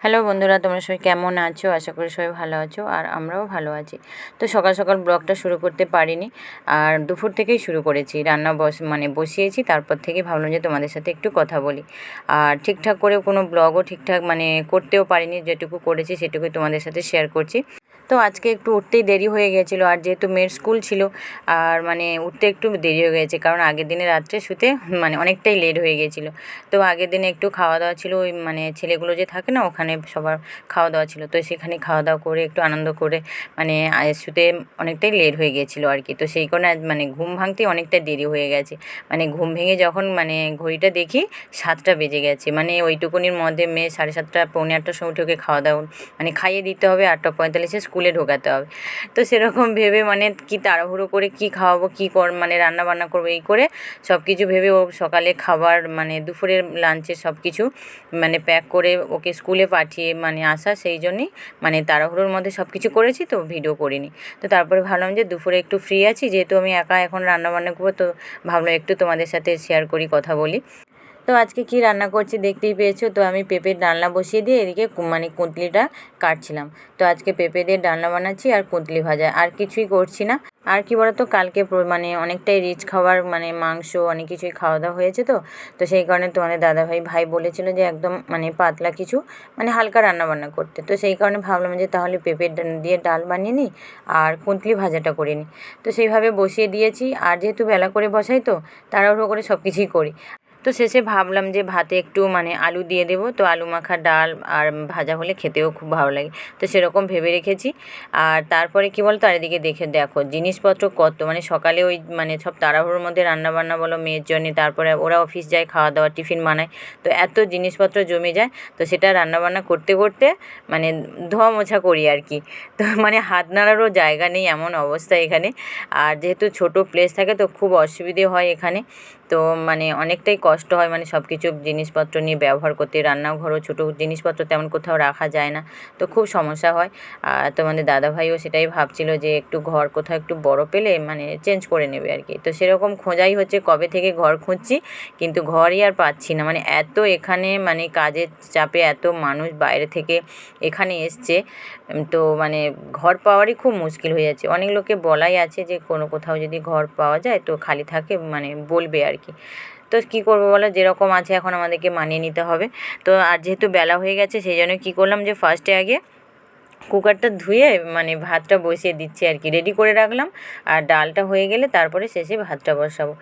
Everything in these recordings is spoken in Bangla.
হ্যালো বন্ধুরা, তোমরা সবাই কেমন আছো? আশা করি সবাই ভালো আছো, আর আমরাও ভালো আছি। তো সকাল সকাল ব্লগটা শুরু করতে পারিনি, আর দুপুর থেকেই শুরু করেছি। রান্না বসিয়েছি, তারপর থেকে ভাবলাম যে তোমাদের সাথে একটু কথা বলি। আর ঠিকঠাক করে কোনো ব্লগও ঠিকঠাক করতেও পারিনি, যেটুকু করেছি সেটুকুই তোমাদের সাথে শেয়ার করছি। তো আজকে একটু উঠতেই দেরি হয়ে গেছিলো, আর যেহেতু মেয়ের স্কুল ছিল, আর উঠতে একটু দেরি হয়ে গেছে, কারণ আগের দিনে রাত্রে শুতে অনেকটাই লেট হয়ে গেছিলো। তো আগের দিনে একটু খাওয়া দাওয়া ছিল, ওই ছেলেগুলো যে থাকে না, ওখানে সবার খাওয়া দাওয়া ছিল। তো সেখানে খাওয়া দাওয়া করে একটু আনন্দ করে শুতে অনেকটাই লেট হয়ে গিয়েছিলো আর কি। তো সেই কারণে ঘুম ভাঙতেই অনেকটা দেরি হয়ে গেছে। ঘুম ভেঙে যখন ঘড়িটা দেখি 7টা বেজে গেছে। ওইটুকুনির মধ্যে মেয়ে 7:30 পৌনে 8টার সময় উঠে ওকে খাওয়া দাওয়া খাইয়ে দিতে হবে, 8টা 45-এ স্কুলে ঢোকাতে হবে। তো সেরকম ভেবে কি তাড়াহুড়ো করে কি খাওয়াবো, কী রান্না বান্না করবো, এই করে সব কিছু ভেবে ও সকালে খাবার দুপুরের লাঞ্চের সব কিছু প্যাক করে ওকে স্কুলে পাঠিয়ে আসা, সেই জন্যই তাড়াহুড়োর মধ্যে সব কিছু করেছি, তো ভিডিও করিনি। তো তারপরে ভাবলাম যে দুপুরে একটু ফ্রি আছি, যেহেতু আমি একা এখন রান্নাবান্না করবো, তো ভাবলাম একটু তোমাদের সাথে শেয়ার করি, কথা বলি। তো আজকে কি রান্না করছি দেখতেই পেয়েছো। তো আমি পেঁপের ডালনা বসিয়ে দিয়ে এদিকে কুঁদলিটা কাটছিলাম। তো আজকে পেঁপে দিয়ে ডালনা বানাচ্ছি আর কুঁদলি ভাজা, আর কিছুই করছি না। আর কি বলতো, কালকে অনেকটাই রিচ খাবার, মাংস অনেক কিছুই খাওয়া দাওয়া হয়েছে। তো সেই কারণে তোমাদের ভাই বলেছিল যে একদম পাতলা কিছু হালকা রান্না বান্না করতে। তো সেই কারণে ভাবলাম যে তাহলে পেঁপের দিয়ে ডাল বানিয়ে নিই আর কুঁদলি ভাজাটা করে নিই। তো সেইভাবে বসিয়ে দিয়েছি, আর যেহেতু বেলা করে বসাই, তো তাড়াহুড়ো করে সব কিছুই করি। তো শেষে ভাবলাম যে ভাতে একটু আলু দিয়ে দেবো, তো আলু মাখা ডাল আর ভাজা হলে খেতেও খুব ভালো লাগে। তো সেরকম ভেবে রেখেছি। আর তারপরে কি বলতো, আর এদিকে দেখো জিনিসপত্র কত, সকালে ওই সব তাড়াহুড়োর মধ্যে রান্নাবান্না বলো মেয়ের জন্যে, তারপরে ওরা অফিস যায়, খাওয়া দাওয়া টিফিন বানায়, তো এত জিনিসপত্র জমে যায়। তো সেটা রান্নাবান্না করতে করতে ধোয়া মোছা করি আর কি। তো হাত নাড়ারও জায়গা নেই, এমন অবস্থা এখানে। আর যেহেতু ছোটো প্লেস থাকে, তো খুব অসুবিধে হয় এখানে। তো অনেকটাই কষ্ট হয় সব কিছু জিনিসপত্র নিয়ে ব্যবহার করতে। রান্নাঘরও ছোটো জিনিসপত্র তেমন কোথাও রাখা যায় না, তো খুব সমস্যা হয়। আর তোমাদের দাদাভাইও সেটাই ভাবছিল যে একটু ঘর কোথাও একটু বড় পেলে চেঞ্জ করে নেবে আর কি। তো সেরকম খোঁজাই হচ্ছে, কবে থেকে ঘর খুঁজছি, কিন্তু ঘরই আর পাচ্ছি না। এত এখানে কাজের চাপে এত মানুষ বাইরে থেকে এখানে এসছে, তো ঘর পাওয়ারই খুব মুশকিল হয়ে যাচ্ছে। অনেক লোকে বলাই আছে যে কোথাও যদি ঘর পাওয়া যায়, তো খালি থাকে বলবে আর কি। তো কী করবো বলো, যেরকম আছে এখন আমাদেরকে মানিয়ে নিতে হবে। তো আর যেহেতু বেলা হয়ে গেছে, সেই জন্য কী করলাম যে ফার্স্টে আগে কুকারটা ধুয়ে ভাতটা বসিয়ে দিচ্ছি আর কি, রেডি করে রাখলাম। আর ডালটা হয়ে গেলে তারপরে শেষে ভাতটা বসাবো।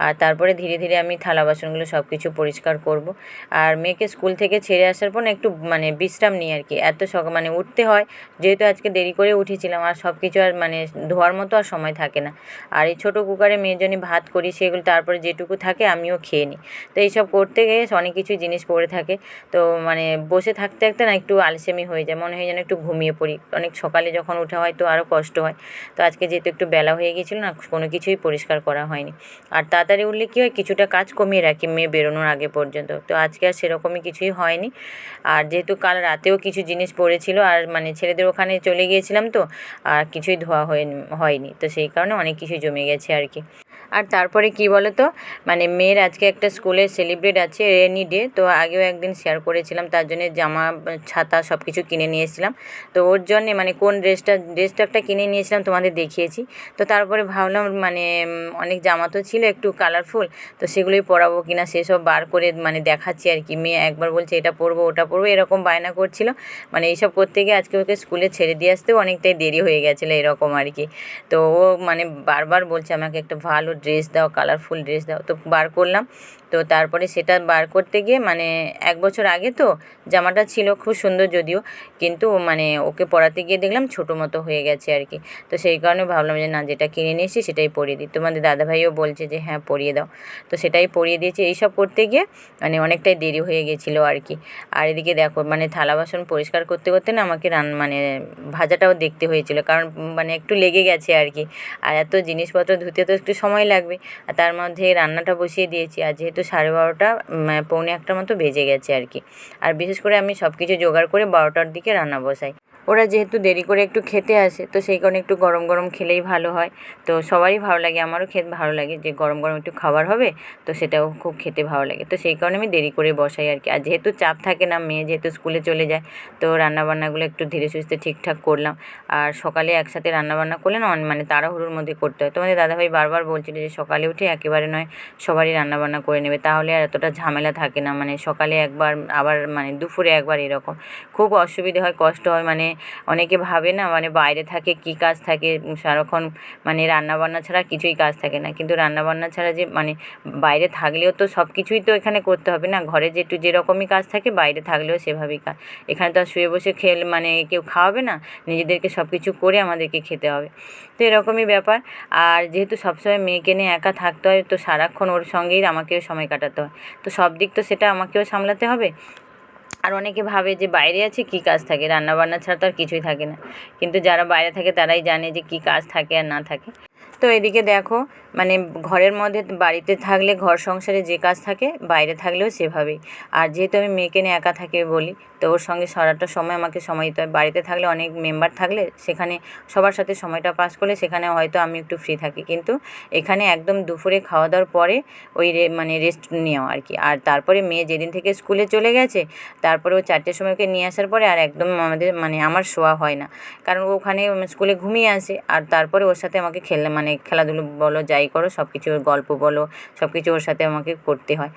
আর তারপরে ধীরে ধীরে আমি থালা বাসনগুলো সব কিছু পরিষ্কার করব। আর মেয়েকে স্কুল থেকে ছেড়ে আসার পর একটু বিশ্রাম নিই আর কি। এত উঠতে হয়, যেহেতু আজকে দেরি করে উঠেছিলাম, আর সব কিছু আর ধোয়ার মতো আর সময় থাকে না। আর এই ছোটো কুকারে মেয়ের জন্য ভাত করি, সেগুলো তারপরে যেটুকু থাকে আমিও খেয়ে নিই। তো এইসব করতে গিয়ে অনেক কিছু জিনিস পড়ে থাকে। তো বসে থাকতে থাকতে না একটু আলসেমি হয়ে যায়, মনে হয় যেন একটু ঘুমিয়ে পড়ি। অনেক সকালে যখন ওঠা হয়, তো আরও কষ্ট হয়। তো আজকে যেহেতু একটু বেলা হয়ে গিয়েছিল না, কোনো কিছুই পরিষ্কার করা হয়নি। আর তাড়াতাড়ি উঠলে কী হয়, কিছুটা কাজ কমিয়ে রাখি মেয়ে বেরোনোর আগে পর্যন্ত। তো আজকে আর সেরকমই কিছুই হয়নি। আর যেহেতু কাল রাতেও কিছু জিনিস পড়েছিল, আর ছেলেদের ওখানে চলে গিয়েছিলাম, তো আর কিছুই ধোয়া হয়নি। তো সেই কারণে অনেক কিছুই জমে গেছে আর কি। আর তারপরে কি বলো তো, মেয়ের আজকে একটা স্কুলে সেলিব্রেট আছে, রেনি ডে। তো আগেও একদিন শেয়ার করেছিলাম, তার জন্য জামা ছাতা সব কিছু কিনে নিয়ে এসেছিলাম। তো ওর জন্যে কোন ড্রেসটা একটা কিনে নিয়েছিলাম, তোমাদের দেখিয়েছি। তো তারপরে ভাবলাম অনেক জামা তো ছিল একটু কালারফুল, তো সেগুলোই পরাবো কিনা সেসব বার করে দেখাচ্ছি আর কি। মেয়ে একবার বলছে এটা পরবো ওটা পরবো, এরকম বায়না করছিল। এইসব করতে গিয়ে আজকে ওকে স্কুলে ছেড়ে দিয়ে আসতেও অনেকটাই দেরি হয়ে গেছিলো, এরকম আর কি। তো ও বারবার বলছে আমাকে একটা ভালো ড্রেস দাও, কালারফুল ড্রেস দাও। তো বার করলাম। তো তারপরে সেটা বার করতে গিয়ে 1 বছর আগে তো জামাটা ছিল খুব সুন্দর যদিও, কিন্তু ওকে পরাতে গিয়ে দেখলাম ছোটো মতো হয়ে গেছে আর কি। তো সেই কারণে ভাবলাম যে না, যেটা কিনে নিয়ে এসেছি সেটাই পরিয়ে দিই। তোমাদের দাদাভাইও বলছে যে হ্যাঁ পরিয়ে দাও। তো সেটাই পরিয়ে দিয়েছি। এইসব করতে গিয়ে অনেকটাই দেরি হয়ে গেছিলো আর কি। আর এদিকে দেখো থালা বাসন পরিষ্কার করতে করতে না আমাকে ভাজাটাও দেখতে হয়েছিল, কারণ একটু লেগে গেছে আর কি। আর এত জিনিসপত্র ধুতে তো একটু সময় লাগবে, আর তার মধ্যে রান্নাটা বসিয়ে দিয়েছি। আর যেহেতু 12:30 পৌনে 1টার মতো বেজে গেছে আর কি। আর বিশেষ করে আমি সব কিছু জোগাড় করে 12টার দিকে রান্না বসাই। ওরা যেহেতু দেরি করে একটু খেতে আসে, তো সেই কারণে একটু গরম গরম খেলেই ভালো হয়। তো সবারই ভালো লাগে, আমারও খেতে ভালো লাগে যে গরম গরম একটু খাবার হবে, তো সেটাও খুব খেতে ভালো লাগে। তো সেই কারণে আমি দেরি করে বসাই আর কি। আর যেহেতু চাপ থাকে না, মেয়ে যেহেতু স্কুলে চলে যায়, তো রান্নাবান্নাগুলো একটু ধীরে সুস্থে ঠিকঠাক করলাম। আর সকালে একসাথে রান্নাবান্না করলে না মানে তাড়াহুড়োর মধ্যে করতে হয়। তোমাদের দাদাভাই বারবার বলছিল যে সকালে উঠে একেবারে নয় সবারই রান্নাবান্না করে নেবে, তাহলে আর এতটা ঝামেলা থাকে না। মানে সকালে একবার, আবার মানে দুপুরে একবার, এরকম খুব অসুবিধে হয়, কষ্ট হয়। মানে অনেকে ভাবে না মানে বাইরে থাকে কী কাজ থাকে সারাক্ষণ, মানে রান্নাবান্না ছাড়া কিছুই কাজ থাকে না। কিন্তু রান্নাবান্না ছাড়া যে মানে বাইরে থাকলেও তো সব কিছুই তো এখানে করতে হবে না। ঘরে যেরকমই কাজ থাকে বাইরে থাকলেও সেভাবেই কাজ। এখানে তো আর শুয়ে বসে মানে কেউ খাওয়াবে না, নিজেদেরকে সব কিছু করে আমাদেরকে খেতে হবে। তো এরকমই ব্যাপার। আর যেহেতু সবসময় মেয়েকে নিয়ে একা থাকতে হয়, তো সারাক্ষণ ওর সঙ্গেই আমাকেও সময় কাটাতে হয়। তো সব দিক তো সেটা আমাকেও সামলাতে হবে। আর অনেকে ভাবে যে বাইরে আছে কী কাজ থাকে, রান্নাবান্না ছাড়া তো আর কিছুই থাকে না। কিন্তু যারা বাইরে থাকে তারাই জানে যে কী কাজ থাকে আর না থাকে। তো এদিকে দেখো, মানে ঘরের মধ্যে বাড়িতে থাকলে ঘর সংসারে যে কাজ থাকে, বাইরে থাকলেও সেভাবেই। আর যেহেতু আমি মেয়েকে নিয়ে একা থাকি বলি, তো ওর সঙ্গে সারাটা সময় আমাকে সময় দিতে হয়। বাড়িতে থাকলে অনেক মেম্বার থাকলে সেখানে সবার সাথে সময়টা পাস করলে সেখানে হয়তো আমি একটু ফ্রি থাকি। কিন্তু এখানে একদম দুপুরে খাওয়া দাওয়ার পরে ওই মানে রেস্ট নেওয়া আর কি। আর তারপরে মেয়ে যেদিন থেকে স্কুলে চলে গেছে, তারপরে ও 4টের সময় ওকে নিয়ে আসার পরে আর একদম আমাদের মানে আমার শোয়া হয় না। কারণ ও ওখানে স্কুলে ঘুমিয়ে আসে, আর তারপরে ওর সাথে আমাকে মানে খেলাধুলো বলো যাই করো সব কিছু, গল্প বলো সব কিছু ওর সাথে আমাকে করতে হয়।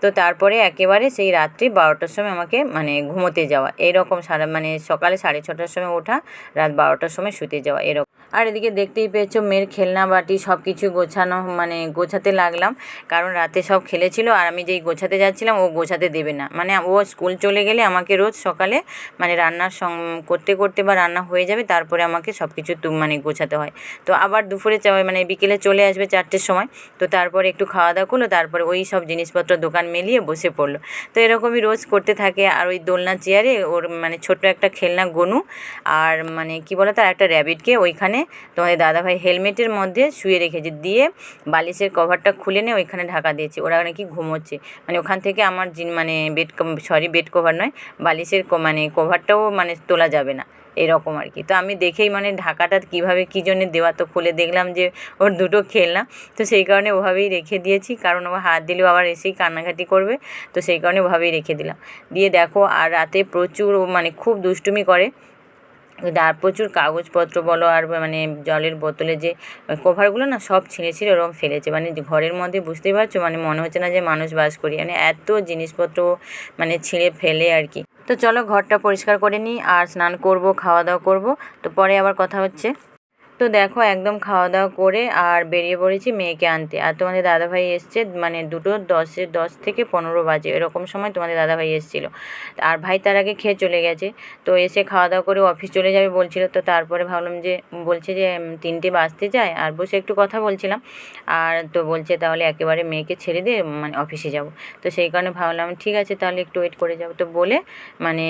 তো তারপরে একেবারে সেই রাত্রি 12টার সময় আমাকে মানে ঘুমোতে যাওয়া, এরকম মানে সকালে 6:30টার সময় ওঠা, রাত 12টার সময় শুতে যাওয়া এরকম। আর এদিকে দেখতেই পেয়েছো মেয়ের খেলনা বাটি সব কিছু গোছানো, মানে গোছাতে লাগলাম। কারণ রাতে সব খেলেছিল, আর আমি যেই গোছাতে যাচ্ছিলাম ও গোছাতে দেবে না। মানে ও স্কুল চলে গেলে আমাকে রোজ সকালে মানে রান্নার করতে করতে বা রান্না হয়ে যাবে, তারপরে আমাকে সব কিছু মানে গোছাতে হয়। তো আবার দুপুরে মানে বিকেলে চলে আসবে 4টের সময়, তো তারপরে একটু খাওয়া দাওয়া করলো, তারপরে ওই সব জিনিসপত্র দোকান মেলিয়ে বসে পড়লো। তো এরকমই রোজ করতে থাকে। আর ওই দোলনা চেয়ারে ওর মানে ছোট্ট একটা খেলনা গনু, আর মানে কী বলো তো, একটা র্যাবিটকে ওইখানে তোমাদের দাদাভাই হেলমেটের মধ্যে শুয়ে রেখেছে, দিয়ে বালিশের কভারটা খুলে নিয়ে ওইখানে ঢাকা দিয়েছে। ওরা নাকি ঘুমোচ্ছে, মানে ওখান থেকে আমার মানে বেড কভার নয়, বালিশের মানে কভারটাও মানে তোলা যাবে না, এরকম আর কি। তো আমি দেখেই মানে ঢাকাটা কীভাবে কী জন্যে দেওয়া, তো খুলে দেখলাম যে ওর দুটো খেলনা, তো সেই কারণে ওভাবেই রেখে দিয়েছি। কারণ ও হাত দিলেও আবার এসেই কান্নাকাটি করবে, তো সেই কারণে ওভাবেই রেখে দিলাম। দিয়ে দেখো, আর রাতে প্রচুর মানে খুব দুষ্টুমি করে। আর প্রচুর কাগজপত্র বলো, আর মানে জলের বোতলে যে কভারগুলো না সব ছিঁড়ে ছিঁড়ে ওরকম ফেলেছে। মানে ঘরের মধ্যে বুঝতেই পারছো, মানে মনে হচ্ছে না যে মানুষ বাস করি, মানে এত জিনিসপত্র মানে ছিঁড়ে ফেলে আর কি। তো চলো ঘরটা পরিষ্কার করে নিই, আর স্নান করব, খাওয়া দাওয়া করব, তো পরে আবার কথা হচ্ছে। তো দেখো একদম খাওয়া দাওয়া করে আর বেরিয়ে পড়েছি মেয়েকে আনতে। আর তোমাদের দাদাভাই এসছে মানে 2:10 থেকে 15 বাজে এরকম সময় তোমাদের দাদাভাই এসেছিলো। আর ভাই তার আগে খেয়ে চলে গেছে। তো এসে খাওয়া দাওয়া করে অফিস চলে যাবে বলছিল। তো তারপরে ভাবলাম যে বলছে যে 3টে বাজতে যায়, আর বসে একটু কথা বলছিলাম। আর তো বলছে তাহলে একেবারে মেয়েকে ছেড়ে দিয়ে মানে অফিসে যাব। তো সেই কারণে ভাবলাম ঠিক আছে তাহলে একটু ওয়েট করে যাবো। তো বলে মানে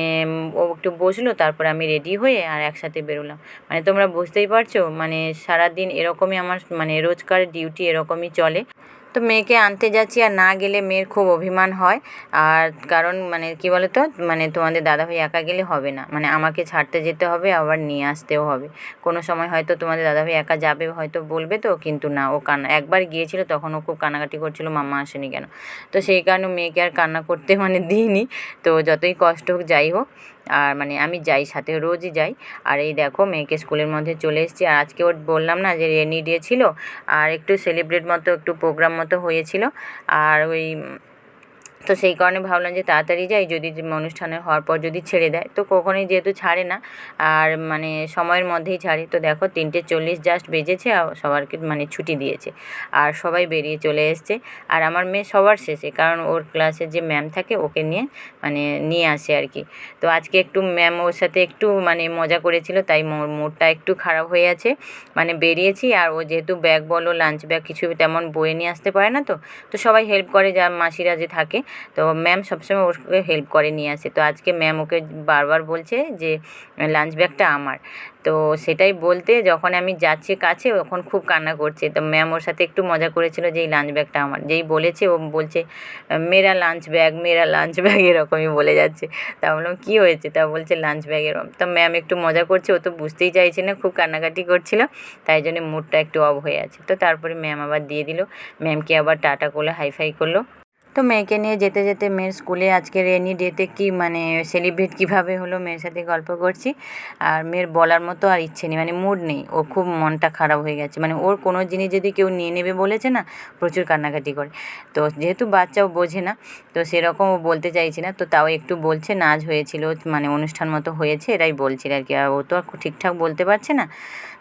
ও একটু বসলো, তারপরে আমি রেডি হয়ে আর একসাথে বেরোলাম। মানে তোমরা বুঝতেই পারছো, মানে সারাদিন এরকমই আমার মানে রোজকার ডিউটি এরকমই চলে। তো মেয়েকে আনতে যাচ্ছি, আর না গেলে মেয়ের খুব অভিমান হয়। আর কারণ মানে কী বলো তো, মানে তোমাদের দাদাভাই একা গেলে হবে না, মানে আমাকে ছাড়তে যেতে হবে, আবার নিয়ে আসতেও হবে। কোনো সময় হয়তো তোমাদের দাদাভাই একা যাবে, হয়তো বলবে, তো কিন্তু না, ও একবার গিয়েছিল তখন ও খুব কান্নাকাটি করছিল মাম্মা আসেনি কেন। তো সেই কারণে মেয়েকে আর কান্না করতে মানে দিইনি। তো যতই কষ্ট হোক যাই হোক, আর মানে আমি যাই সাথে, রোজই যাই। আর এই দেখো মেয়েকে স্কুলের মধ্যে চলে এসেছি। আর আজকে ওর বললাম না যে রেনি ডে ছিল, আর একটু সেলিব্রেট মতো একটু প্রোগ্রাম মতো হয়েছিল। আর ওই তো সেই কারণে ভাবলাম যে তাড়াতাড়ি যাই, যদি অনুষ্ঠানে হওয়ার পর যদি ছেড়ে দেয়, তো কখনোই যেহেতু ছাড়ে না, আর মানে সময়ের মধ্যেই ছাড়ে। তো দেখো 3:40 জাস্ট বেজেছে, আর সবারকে মানে ছুটি দিয়েছে, আর সবাই বেরিয়ে চলে এসছে। আর আমার মেয়ে সবার শেষে, কারণ ওর ক্লাসের যে ম্যাম থাকে ওকে নিয়ে মানে নিয়ে আসে আর কি। তো আজকে একটু ম্যাম ওর সাথে একটু মানে মজা করেছিল, তাই মুডটা একটু খারাপ হয়ে আছে। মানে বেরিয়েছি, আর ও যেহেতু ব্যাগ বলো লাঞ্চ ব্যাগ কিছু তেমন বয়ে নিয়ে আসতে পারে না, তো তো সবাই হেল্প করে, যা মাসিরা যে থাকে। তো ম্যাম সবসময় ওকে হেল্প করে নিয়ে আসে। তো আজকে ম্যাম ওকে বারবার বলছে যে লাঞ্চ ব্যাগটা আমার। তো সেটাই বলতে যখন আমি যাচ্ছি কাছে তখন খুব কান্না করছে। তো ম্যাম ওর সাথে একটু মজা করেছিল যে এই লাঞ্চ ব্যাগটা আমার। যেই বলেছে ও বলছে মেরা লাঞ্চ ব্যাগ, মেরা লাঞ্চ ব্যাগ, এরকমই বলে যাচ্ছে। তা বললাম কী হয়েছে? তা বলছে লাঞ্চ ব্যাগ এরকম। তো ম্যাম একটু মজা করছে, ও তো বুঝতেই চাইছে না, খুব কান্নাকাটি করছিল, তাই জন্য মুডটা একটু অফ হয়ে আছে। তো তারপরে ম্যাম আবার দিয়ে দিল, ম্যামকে আবার টাটা করলো, হাইফাই করলো। তো মেয়েকে নিয়ে যেতে যেতে মেয়ের স্কুলে আজকে রেনি ডেতে কি মানে সেলিব্রেট কীভাবে হলো মেয়ের সাথে গল্প করছি। আর মেয়ের বলার মতো আর ইচ্ছে নেই, মানে মুড নেই, ও খুব মনটা খারাপ হয়ে গেছে। মানে ওর কোনো জিনিস যদি কেউ নিয়ে নেবে বলেছে না, প্রচুর কান্নাকাটি করে। তো যেহেতু বাচ্চাও বোঝে না, তো সেরকম ও বলতে চাইছে না, তো তাও একটু বলছে নাচ হয়েছিল, মানে অনুষ্ঠান মতো হয়েছে, এরাই বলছিল আর কি। আর ও তো আর ঠিকঠাক বলতে পারছে না।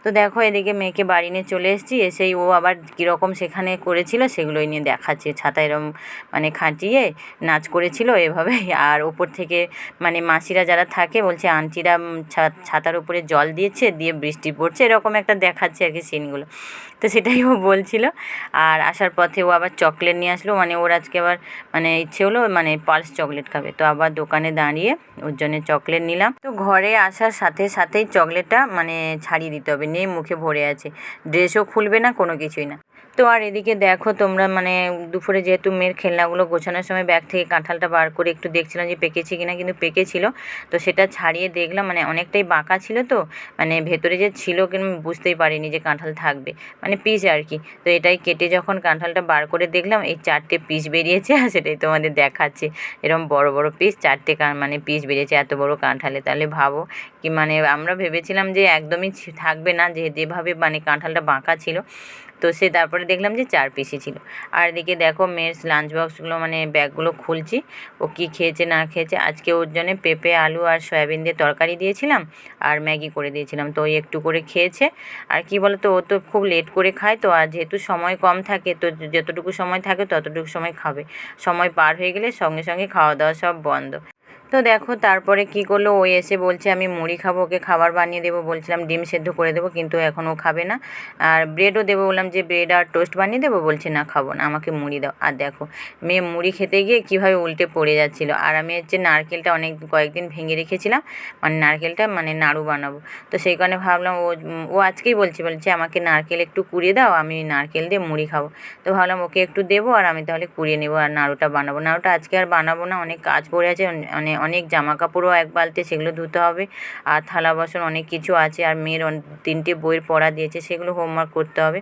তো দেখো এদিকে মেয়েকে বাড়ি নিয়ে চলে এসেছি, এসেই ও আবার কীরকম সেখানে করেছিল সেগুলোই নিয়ে দেখাচ্ছে। ছাতা এরম মানে খাটিয়ে নাচ করেছিল এভাবেই। আর ওপর থেকে মানে মাসিরা যারা থাকে বলছে আন্টিরা ছাতার উপরে জল দিয়েছে, দিয়ে বৃষ্টি পড়ছে, এরকম একটা দেখাচ্ছে আর কি সিনগুলো। তো সেটাই ও বলছিল। আর আসার পথে ও আবার চকলেট নিয়ে আসলো, মানে ওর আজকে আবার মানে ইচ্ছে হলো মানে পালস চকলেট খাবে। তো আবার দোকানে দাঁড়িয়ে ওর জন্য চকলেট নিলাম। তো ঘরে আসার সাথে সাথেই চকলেটটা মানে ছাড়িয়ে দিতে হবে, নিয়ে মুখে ভরে আছে, ড্রেসও খুলবে না, কোনো কিছুই না। তো আর এদিকে দেখো তোমরা মানে দুপুরে যেহেতু মেয়ের খেলনাগুলো গোছানোর সময় ব্যাগ থেকে কাঁঠালটা বার করে একটু দেখছিলাম যে পেকেছে কিনা, কিন্তু পেকেছিল। তো সেটা ছাড়িয়ে দেখলাম, মানে অনেকটাই বাঁকা ছিল, তো মানে ভেতরে যে ছিল কিন্তু বুঝতেই পারিনি যে কাঁঠাল থাকবে, মানে পিস আর কি। তো এটাই কেটে যখন কাঁঠালটা বার করে দেখলাম এই 4টে পিস বেরিয়েছে, আর সেটাই তোমাদের দেখাচ্ছে। এরকম বড় বড় পিস 4টে মানে পিস বেরিয়েছে এত বড় কাঁঠালে। তাহলে ভাবো কি, মানে আমরা ভেবেছিলাম যে একদমই থাকবে না, যেভাবে মানে কাঁঠালটা বাঁকা ছিল। তো সে তারপরে দেখলাম যে 4 পিসই ছিল। আর এদিকে দেখো মেয়ের লাঞ্চ বক্সগুলো মানে ব্যাগগুলো খুলছি, ও কী খেয়েছে না খেয়েছে। আজকে ওর জন্যে পেঁপে আলু আর সয়াবিন দিয়ে তরকারি দিয়েছিলাম, আর ম্যাগি করে দিয়েছিলাম। তো ওই একটু করে খেয়েছে। আর কি বলো তো, ও তো খুব লেট করে খায়, তো আর যেহেতু সময় কম থাকে, তো যতটুকু সময় থাকে ততটুকু সময় খাবে। সময় পার হয়ে গেলে সঙ্গে সঙ্গে খাওয়া দাওয়া সব বন্ধ। তো দেখো তারপরে কি করলো, ও এসে বলছে আমি মুড়ি খাবো, ওকে খাবার বানিয়ে দেবো, বলছিলাম ডিম সেদ্ধ করে দেবো, কিন্তু এখন ও খাবে না। আর ব্রেডও দেবো, বললাম যে ব্রেড আর টোস্ট বানিয়ে দেবো, বলছে না খাবো না, আমাকে মুড়ি দাও। আর দেখো মেয়ে মুড়ি খেতে গিয়ে কীভাবে উল্টে পড়ে যাচ্ছিলো। আর আমি হচ্ছে নারকেলটা কয়েকদিন ভেঙে রেখেছিলাম, মানে নারকেলটা মানে নাড়ু বানাবো। তো সেই কারণে ভাবলাম ও আজকেই বলছে আমাকে নারকেল একটু কুড়িয়ে দাও, আমি নারকেল দিয়ে মুড়ি খাবো। তো ভাবলাম ওকে একটু দেবো, আর আমি তাহলে কুড়িয়ে নেবো আর নাড়ুটা বানাবো। নাড়ুটা আজকে আর বানাবো না, অনেক কাজ পড়ে আছে, মানে অনেক জামা কাপড়ও এক বালতি, সেগুলো ধুতে হবে। আর থালা বাসন অনেক কিছু আছে, আর মেয়ের 3টে বইয়ের পড়া দিয়েছে, সেগুলো হোমওয়ার্ক করতে হবে।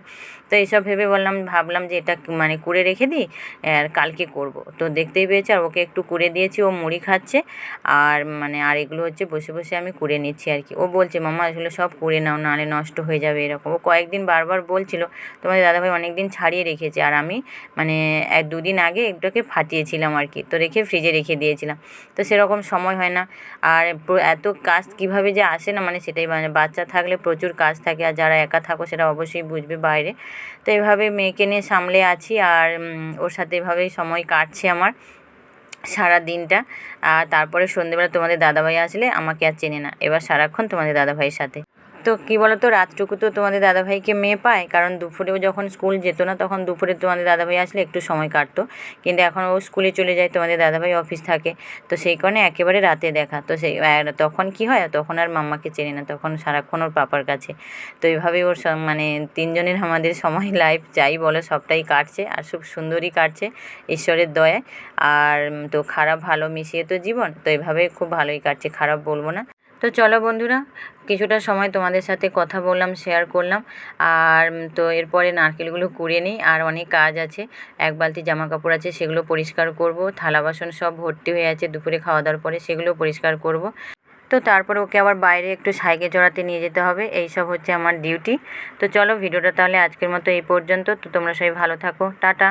তো এইসব ভেবে ভাবলাম যে এটা মানে করে রেখে দিই, আর কালকে করব। তো দেখতেই পেয়েছি, আর ওকে একটু করে দিয়েছি, ও মুড়ি খাচ্ছে। আর মানে আর এগুলো হচ্ছে বসে বসে আমি করে নিচ্ছি আর কি। ও বলছে মাম্মা এগুলো সব করে নাও, নাহলে নষ্ট হয়ে যাবে, এরকম ও কয়েকদিন বারবার বলছিল। তোমাদের দাদাভাই অনেক দিন ছাড়িয়ে রেখেছে, আর আমি মানে 2 দিন আগে এগুলোকে ফাটিয়েছিলাম আর কি, তো রেখে ফ্রিজে রেখে দিয়েছিলাম। তো সেরকম সময় হয় না। আর এত কাজ কীভাবে যে আসে না, মানে সেটাই, মানে বাচ্চা থাকলে প্রচুর কাজ থাকে, আর যারা একা থাকো সেটা অবশ্যই বুঝবে বাইরে। তো এভাবে মেয়েকে নিয়ে সামলে আছি, আর ওর সাথে এভাবেই সময় কাটছে আমার সারা দিনটা। আর তারপরে সন্ধ্যেবেলা তোমাদের দাদাভাই আসলে আমাকে আর চেনে না, এবার সারাক্ষণ তোমাদের দাদাভাইয়ের সাথে। তো কী বলো তো, রাতটুকু তো তোমাদের দাদাভাইকে মেয়ে পায়, কারণ দুপুরেও যখন স্কুল যেত না তখন দুপুরে তোমাদের দাদাভাই আসলে একটু সময় কাটতো, কিন্তু এখন ও স্কুলে চলে যায়, তোমাদের দাদাভাই অফিস থাকে, তো সেই কারণে একেবারে রাতে দেখা। তো সেই তখন কি হয়, তখন আর মাম্মাকে চেনে না, তখন সারাক্ষণ ওর পাপার কাছে। তো এইভাবেই ওর মানে 3জনের আমাদের সময় লাইফ যাই বলো সবটাই কাটছে, আর খুব সুন্দরই কাটছে ঈশ্বরের দয়ায়। আর তো খারাপ ভালো মিশিয়ে তো জীবন, তো এভাবে খুব ভালোই কাটছে, খারাপ বলবো না। তো চলো বন্ধুরা, কিছুটা সময় তোমাদের সাথে কথা বললাম, শেয়ার করলাম। আর তো এরপরে নারকেলগুলো কুড়িয়ে নিই, আর অনেক কাজ আছে। 1 বালতি জামা কাপড় আছে, সেগুলো পরিষ্কার করব। থালা বাসন সব ভর্তি হয়ে আছে দুপুরে খাওয়া দাওয়ার পরে, সেগুলো পরিষ্কার করব। তো তারপরে ওকে আবার বাইরে একটু সাইকেল চড়াতে নিয়ে যেতে হবে, এই সব হচ্ছে আমার ডিউটি। তো চলো ভিডিওটা তাহলে আজকের মতো এই পর্যন্ত। তো তোমরা সবাই ভালো থাকো, টাটা।